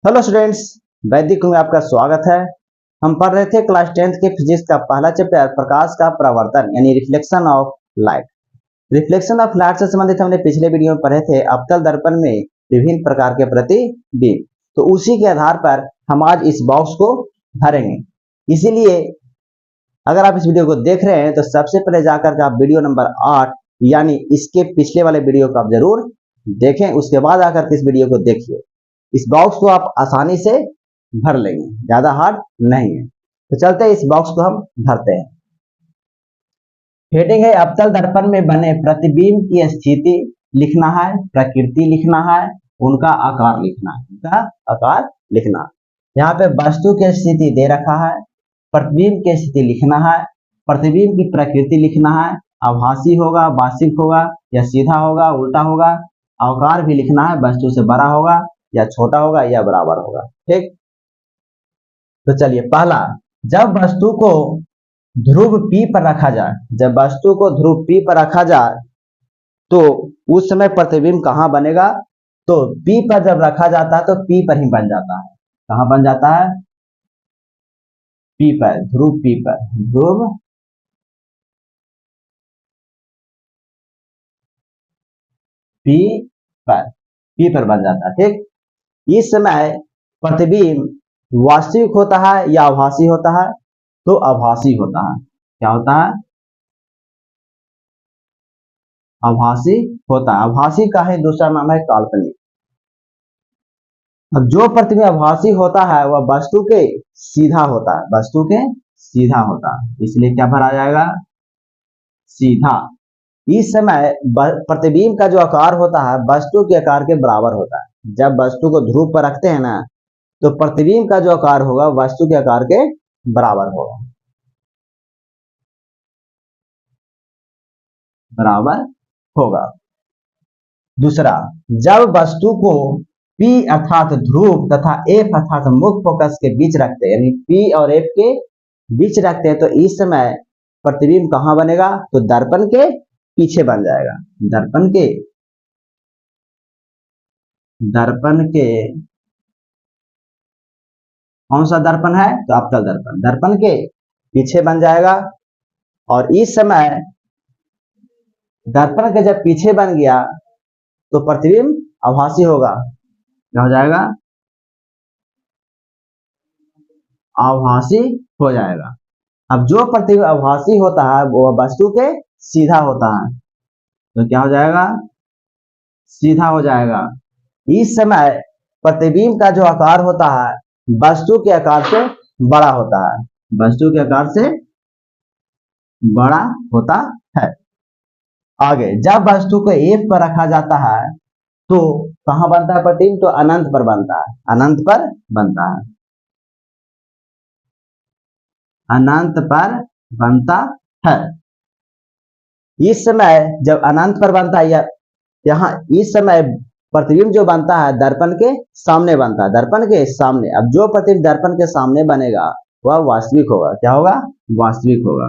Hello students, वैदिक में आपका स्वागत है। हम पढ़ रहे थे क्लास 10th के फिजिक्स का पहला चैप्टर प्रकाश का परावर्तन यानी reflection of light. Reflection of light से संबंधित हमने पिछले वीडियो में पढ़े थे अवतल दर्पण में विभिन्न प्रकार के प्रतिबिंब। तो उसी के आधार पर हम आज इस बॉक्स को भरेंगे। इसीलिए अगर आप इस वीडियो को देख रहे हैं तो सबसे पहले जाकर के आप वीडियो नंबर 8 यानी इसके पिछले वाले वीडियो को आप जरूर देखें, उसके बाद आकर के इस वीडियो को देखिए। इस बॉक्स को आप आसानी से भर लेंगे, ज्यादा हार्ड नहीं है। तो चलते हैं, इस बॉक्स को हम भरते हैं। हेडिंग है अवतल दर्पण में बने प्रतिबिंब की स्थिति लिखना है, प्रकृति लिखना है, उनका आकार लिखना है, उनका आकार लिखना। यहाँ पे वस्तु की स्थिति दे रखा है, प्रतिबिंब की स्थिति लिखना है, प्रतिबिंब की प्रकृति लिखना है, आभासी होगा, वास्तविक होगा या सीधा होगा, उल्टा होगा, आकार भी लिखना है, वस्तु से बड़ा होगा या छोटा होगा या बराबर होगा। ठीक, तो चलिए पहला, जब वस्तु को ध्रुव P पर रखा जाए, जब वस्तु को ध्रुव P पर रखा जाए तो उस समय प्रतिबिंब कहां बनेगा? तो P पर जब रखा जाता है तो P पर ही बन जाता है। कहां बन जाता है? P पर, ध्रुव P पर, ध्रुव P पर बन जाता है। ठीक, इस समय प्रतिबिंब वास्तविक होता है या आभासी होता है? तो आभासी होता है। क्या होता है? आभासी होता है। आभासी का ही दूसरा नाम है काल्पनिक। अब जो प्रतिबिंब आभासी होता है वह वस्तु के सीधा होता है, वस्तु के सीधा होता है, इसलिए क्या भरा जाएगा? सीधा। इस समय प्रतिबिंब का जो आकार होता है वस्तु के आकार के बराबर होता है। जब वस्तु को ध्रुव पर रखते हैं ना तो प्रतिबिंब का जो आकार होगा वस्तु के आकार के बराबर होगा, बराबर होगा। दूसरा, जब वस्तु को P अर्थात ध्रुव तथा F अर्थात मुख्य फोकस के बीच रखते हैं, यानी P और F के बीच रखते हैं, तो इस समय प्रतिबिंब कहां बनेगा? तो दर्पण के पीछे बन जाएगा। दर्पण के कौन सा दर्पण है? तो अवतल दर्पण, दर्पण के पीछे बन जाएगा। और इस समय दर्पण के जब पीछे बन गया तो प्रतिबिंब आभासी होगा। क्या हो जाएगा? आभासी हो जाएगा। अब जो प्रतिबिंब आभासी होता है वो वस्तु के सीधा होता है, तो क्या हो जाएगा? सीधा हो जाएगा। इस समय प्रतिबिंब का जो आकार होता है वस्तु के आकार से बड़ा होता है, वस्तु के आकार से बड़ा होता है। आगे, जब वस्तु को F पर रखा जाता है तो कहां बनता है प्रतिबिंब? तो अनंत पर बनता है, अनंत पर बनता है, अनंत पर बनता है। इस समय जब अनंत पर बनता है या यहाँ इस समय प्रतिबिंब जो बनता है दर्पण के सामने बनता है, दर्पण के सामने। अब जो प्रतिबिंब दर्पण के सामने बनेगा वह वास्तविक होगा। क्या होगा? वास्तविक होगा,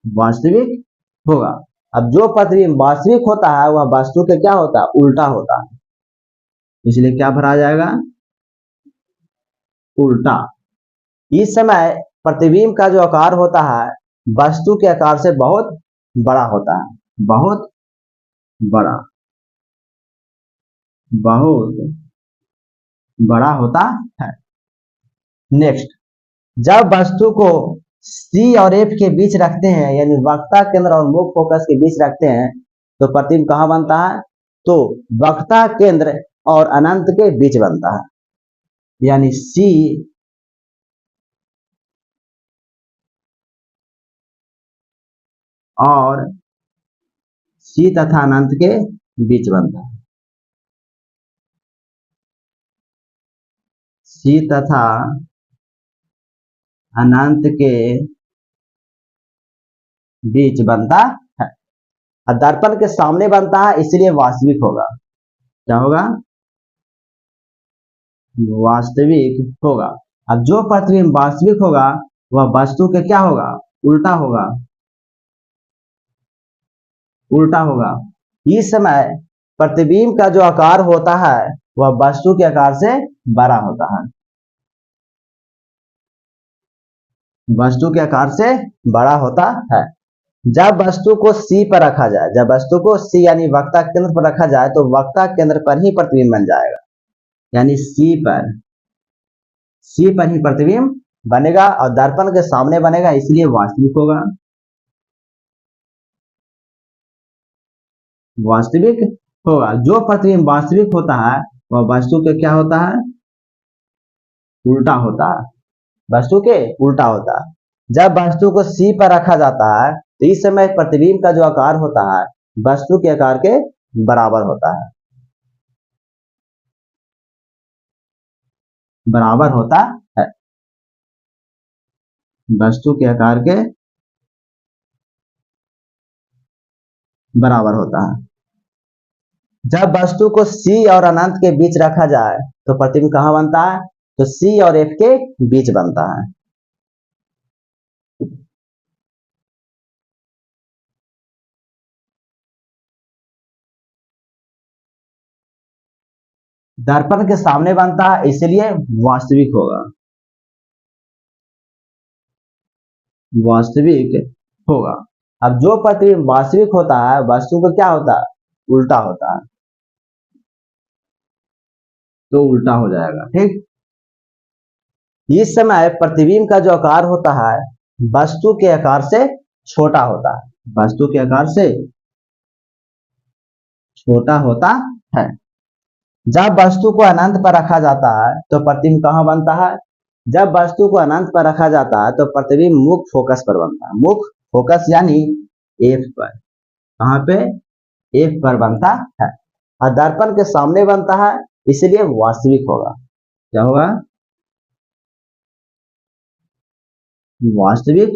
वास्तविक होगा। अब जो प्रतिबिंब वास्तविक होता है वह वस्तु के क्या होता है? उल्टा होता है, इसलिए क्या भरा जाएगा? उल्टा। इस समय प्रतिबिंब का जो आकार होता है वस्तु के आकार से बहुत बड़ा होता है, बहुत बड़ा, बहुत बड़ा होता है। नेक्स्ट, जब वस्तु को C और F के बीच रखते हैं, यानी वक्रता केंद्र और मुख्य फोकस के बीच रखते हैं, तो प्रतिबिंब कहां बनता है? तो वक्रता केंद्र और अनंत के बीच बनता है, यानी C और C तथा अनंत के बीच बनता है, C तथा अनंत के बीच बनता है। और दर्पण के सामने बनता है इसलिए वास्तविक होगा। क्या होगा? वास्तविक होगा। अब जो प्रतिबिंब वास्तविक होगा वह वस्तु के क्या होगा? उल्टा होगा, उल्टा होगा। इस समय प्रतिबिंब का जो आकार होता है वह वस्तु के आकार से बड़ा होता है, वस्तु के आकार से बड़ा होता है। जब वस्तु को C पर रखा जाए, जब वस्तु को C यानी वक्ता केंद्र पर रखा जाए तो वक्ता केंद्र पर ही प्रतिबिंब बन जाएगा, यानी C पर ही प्रतिबिंब बनेगा और दर्पण के सामने बनेगा, इसलिए वास्तविक होगा, वास्तविक होगा। जो प्रतिबिंब वास्तविक होता है वह वस्तु के क्या होता है, उल्टा होता है, वस्तु के उल्टा होता है। जब वस्तु को C पर रखा जाता है तो इस समय प्रतिबिंब का जो आकार होता है वस्तु के आकार के बराबर होता है, बराबर होता है, वस्तु के आकार के बराबर होता है। जब वस्तु को C और अनंत के बीच रखा जाए तो प्रतिबिंब कहां बनता है, तो C और F के बीच बनता है। दर्पण के सामने बनता है, इसलिए वास्तविक होगा, वास्तविक होगा। अब जो प्रतिबिंब वास्तविक होता है वस्तु को क्या होता है, उल्टा होता है, तो उल्टा हो जाएगा, ठीक। इस समय प्रतिबिंब का जो आकार होता है वस्तु के आकार से छोटा होता है, वस्तु के आकार से छोटा होता है। जब वस्तु को अनंत पर रखा जाता है तो प्रतिबिंब कहां बनता है, जब वस्तु को अनंत पर रखा जाता है तो प्रतिबिंब मुख्य फोकस पर बनता है, मुख्य फोकस यानी F पर, कहां पे, F पर बनता है और दर्पण के सामने बनता है, इसलिए वास्तविक होगा। क्या होगा, वास्तविक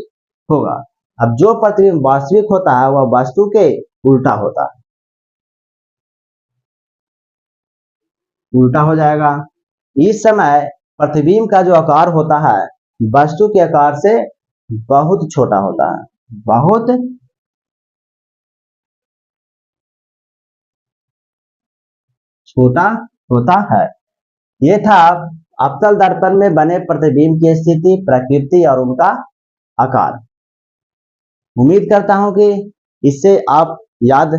होगा। अब जो प्रतिबिंब वास्तविक होता है वह वस्तु के उल्टा होता है, उल्टा हो जाएगा। इस समय प्रतिबिंब का जो आकार होता है वस्तु के आकार से बहुत छोटा होता है, बहुत छोटा होता है। यह था अवतल दर्पण में बने प्रतिबिंब की स्थिति, प्रकृति और उनका आकार। उम्मीद करता हूं कि इससे आप याद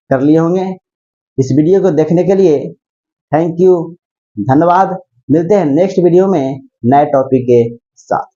कर लिए होंगे। इस वीडियो को देखने के लिए थैंक यू, धन्यवाद। मिलते हैं नेक्स्ट वीडियो में नए टॉपिक के साथ।